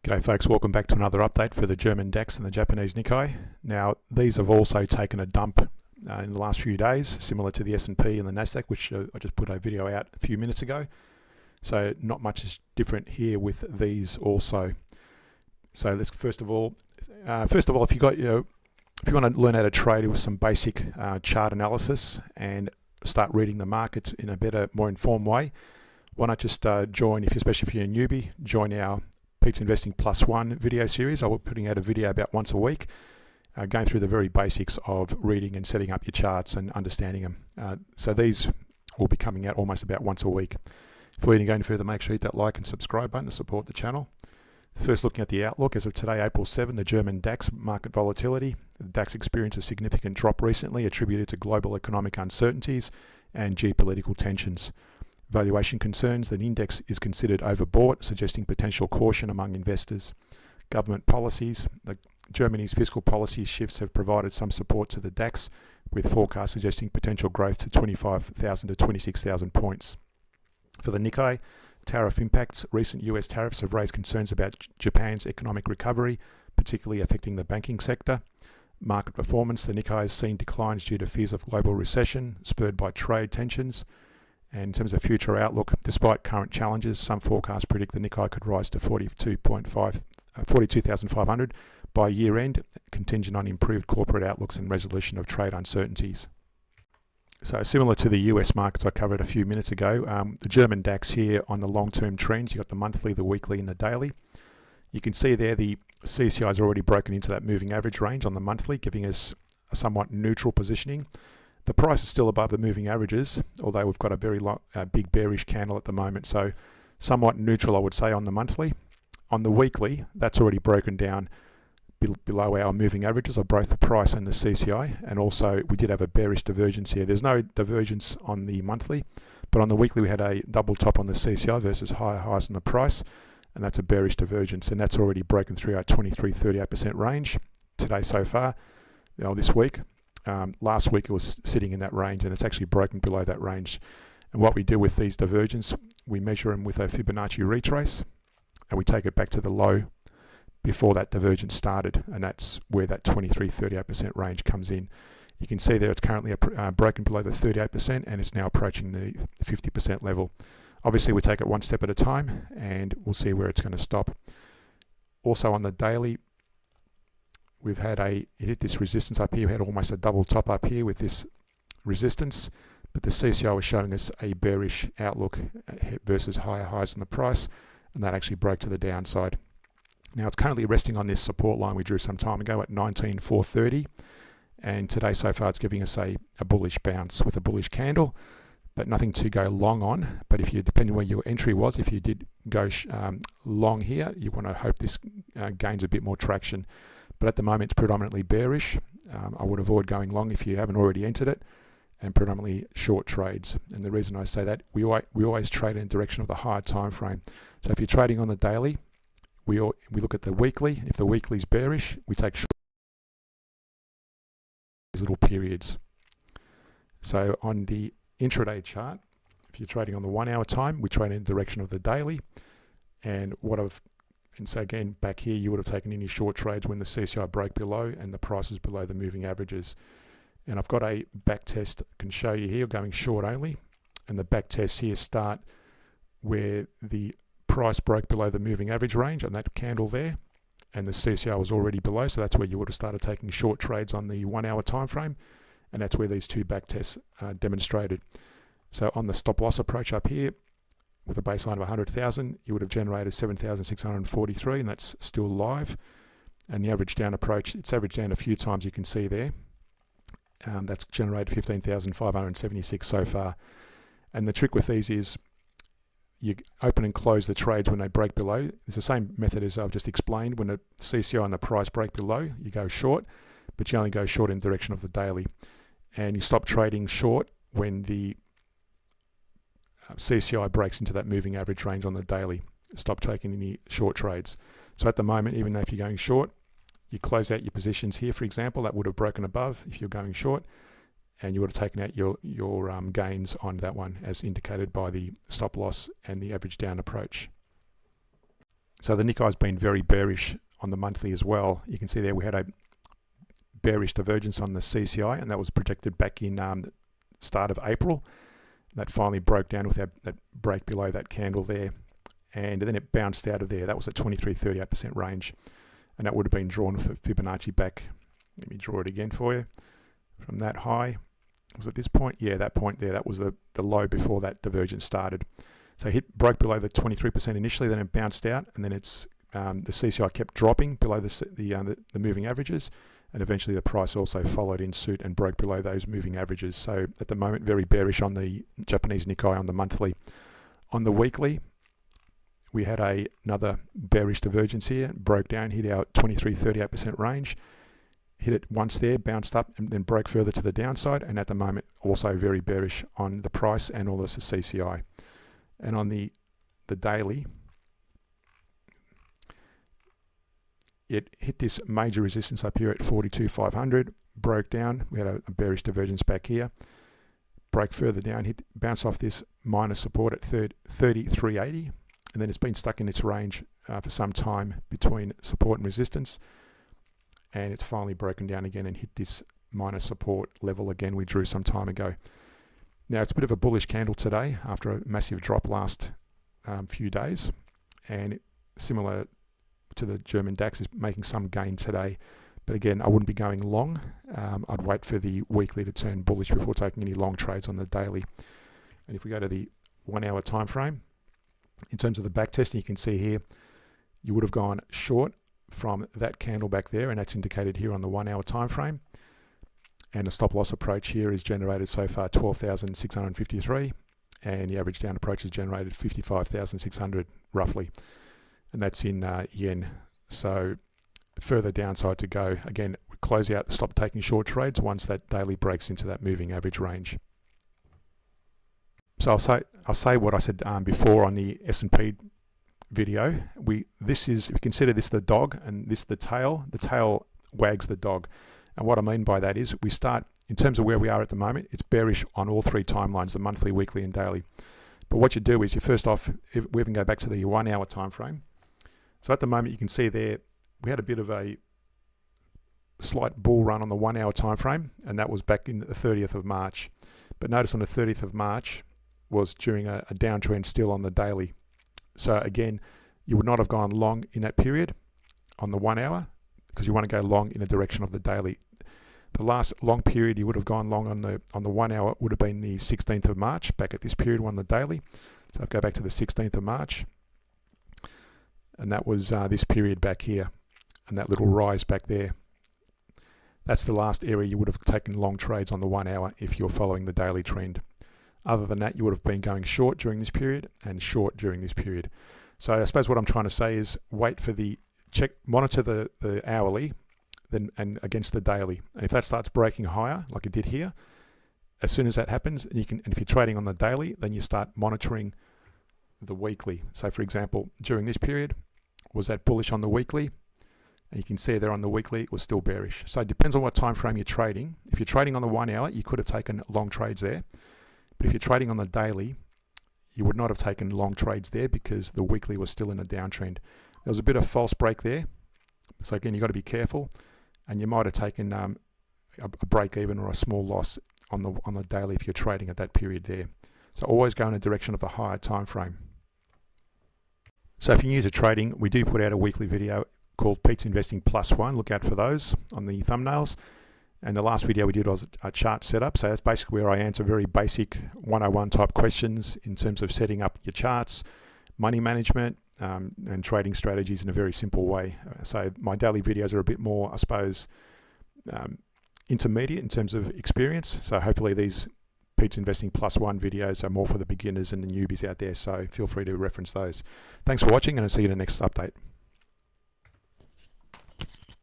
G'day folks, welcome back to another update for the German DAX and the Japanese NIKKEI. Now these have also taken a dump in the last few days, similar to the S&P and the NASDAQ, which I just put a video out a few minutes ago. So not much is different here with these also. So let's first of all, if you want to learn how to trade with some basic chart analysis and start reading the market in a better, more informed way, why not just join, especially if you're a newbie, join our Pete's Investing +1 video series. I will be putting out a video about once a week, going through the very basics of reading and setting up your charts and understanding them. So these will be coming out almost about once a week. Before you go any further, make sure you hit that like and subscribe button to support the channel. First, looking at the outlook, as of today, April 7, the German DAX market volatility. The DAX experienced a significant drop recently, attributed to global economic uncertainties and geopolitical tensions. Valuation concerns that the index is considered overbought, suggesting potential caution among investors. Government policies. Germany's fiscal policy shifts have provided some support to the DAX, with forecasts suggesting potential growth to 25,000 to 26,000 points. For the NIKKEI, tariff impacts. Recent US tariffs have raised concerns about Japan's economic recovery, particularly affecting the banking sector. Market performance. The NIKKEI has seen declines due to fears of global recession, spurred by trade tensions. And in terms of future outlook, despite current challenges, some forecasts predict the NIKKEI could rise to 42,500 by year end, contingent on improved corporate outlooks and resolution of trade uncertainties. So similar to the US markets I covered a few minutes ago, the German DAX here on the long-term trends, you've got the monthly, the weekly and the daily. You can see there the CCI has already broken into that moving average range on the monthly, giving us a somewhat neutral positioning. The price is still above the moving averages, although we've got a very big bearish candle at the moment. So somewhat neutral, I would say, on the monthly. On the weekly, that's already broken down below our moving averages of both the price and the CCI. And also, we did have a bearish divergence here. There's no divergence on the monthly, but on the weekly, we had a double top on the CCI versus higher highs on the price. And that's a bearish divergence. And that's already broken through our 23-38% range today so far, this week. Last week it was sitting in that range, and it's actually broken below that range. And what we do with these divergences, we measure them with a Fibonacci retrace, and we take it back to the low before that divergence started, and that's where that 23-38% range comes in. You can see there it's currently broken below the 38%, and it's now approaching the 50% level. Obviously, we take it one step at a time, and we'll see where it's going to stop. Also on the daily, we've had it hit this resistance up here. We had almost a double top up here with this resistance, but the CCI was showing us a bearish outlook versus higher highs in the price, and that actually broke to the downside. Now it's currently resting on this support line we drew some time ago at 19,430, and today so far it's giving us a bullish bounce with a bullish candle, but nothing to go long on. But if you, depending where your entry was, if you did go long here, you want to hope this gains a bit more traction. But at the moment, it's predominantly bearish. I would avoid going long if you haven't already entered it, and predominantly short trades. And the reason I say that, we always trade in the direction of the higher time frame. So if you're trading on the daily, we look at the weekly. If the weekly is bearish, we take short little periods. So on the intraday chart, if you're trading on the 1 hour time, we trade in the direction of the daily. And so again, back here, you would have taken any short trades when the CCI broke below and the price is below the moving averages. And I've got a back test I can show you here, going short only. And the back tests here start where the price broke below the moving average range on that candle there, and the CCI was already below. So that's where you would have started taking short trades on the 1 hour time frame. And that's where these two back tests demonstrated. So on the stop loss approach up here, with a baseline of 100,000, you would have generated 7,643, and that's still live. And the average down approach, it's averaged down a few times, you can see there. That's generated 15,576 so far. And the trick with these is you open and close the trades when they break below. It's the same method as I've just explained. When the CCI and the price break below, you go short, but you only go short in the direction of the daily. And you stop trading short when the CCI breaks into that moving average range on the daily. Stop taking any short trades. So at the moment, even though if you're going short, you close out your positions here, for example, that would have broken above if you're going short, and you would have taken out your gains on that one as indicated by the stop loss and the average down approach. So the Nikkei has been very bearish on the monthly as well. You can see there we had a bearish divergence on the CCI, and that was projected back in the start of April. That finally broke down with that break below that candle there, and then it bounced out of there. That was at 23.38% range, and that would have been drawn with a Fibonacci back. Let me draw it again for you. From that high, was at this point? Yeah, that point there, that was the low before that divergence started. So broke below the 23% initially, then it bounced out, and then it's the CCI kept dropping below the moving averages, and eventually the price also followed in suit and broke below those moving averages. So at the moment, very bearish on the Japanese Nikkei on the monthly. On the weekly, we had another bearish divergence here, broke down, hit our 23.38% range, hit it once there, bounced up, and then broke further to the downside, and at the moment also very bearish on the price and all this CCI. And on the daily, it hit this major resistance up here at 42,500, broke down. We had a bearish divergence back here, broke further down, bounced off this minor support at 33.80, and then it's been stuck in this range for some time between support and resistance, and it's finally broken down again and hit this minor support level again we drew some time ago. Now it's a bit of a bullish candle today after a massive drop last few days, and similar to the German DAX is making some gain today, but again I wouldn't be going long. I'd wait for the weekly to turn bullish before taking any long trades on the daily. And if we go to the 1 hour time frame, in terms of the back testing, you can see here you would have gone short from that candle back there, and that's indicated here on the 1 hour time frame. And the stop loss approach here is generated so far 12,653, and the average down approach has generated 55,600 roughly, and that's in yen. So further downside to go. Again, we close out, stop taking short trades once that daily breaks into that moving average range. So I'll say what I said before on the S&P video. If you consider this the dog and this the tail wags the dog. And what I mean by that is we start, in terms of where we are at the moment, it's bearish on all three timelines, the monthly, weekly and daily. But what you do is you first off, we even go back to the 1 hour time frame. So at the moment you can see there, we had a bit of a slight bull run on the 1 hour time frame, and that was back in the 30th of March. But notice on the 30th of March was during a downtrend still on the daily. So again, you would not have gone long in that period on the 1 hour, because you want to go long in the direction of the daily. The last long period you would have gone long on the 1 hour would have been the 16th of March, back at this period on the daily. So I'll go back to the 16th of March, and that was this period back here, and that little rise back there. That's the last area you would have taken long trades on the 1 hour if you're following the daily trend. Other than that, you would have been going short during this period and short during this period. So I suppose what I'm trying to say is wait for monitor the hourly and against the daily. And if that starts breaking higher, like it did here, as soon as that happens, and if you're trading on the daily, then you start monitoring the weekly. So for example, during this period, was that bullish on the weekly? And you can see there on the weekly, it was still bearish. So it depends on what time frame you're trading. If you're trading on the 1 hour, you could have taken long trades there. But if you're trading on the daily, you would not have taken long trades there because the weekly was still in a downtrend. There was a bit of false break there. So again, you've got to be careful, and you might have taken a break even or a small loss on the daily if you're trading at that period there. So always go in the direction of the higher time frame. So if you're new to trading, we do put out a weekly video called Pete's Investing Plus One. Look out for those on the thumbnails. And the last video we did was a chart setup. So that's basically where I answer very basic 101 type questions in terms of setting up your charts, money management, and trading strategies in a very simple way. So my daily videos are a bit more, I suppose, intermediate in terms of experience. So hopefully these Pete's Investing Plus One videos are more for the beginners and the newbies out there. So feel free to reference those. Thanks for watching, and I'll see you in the next update.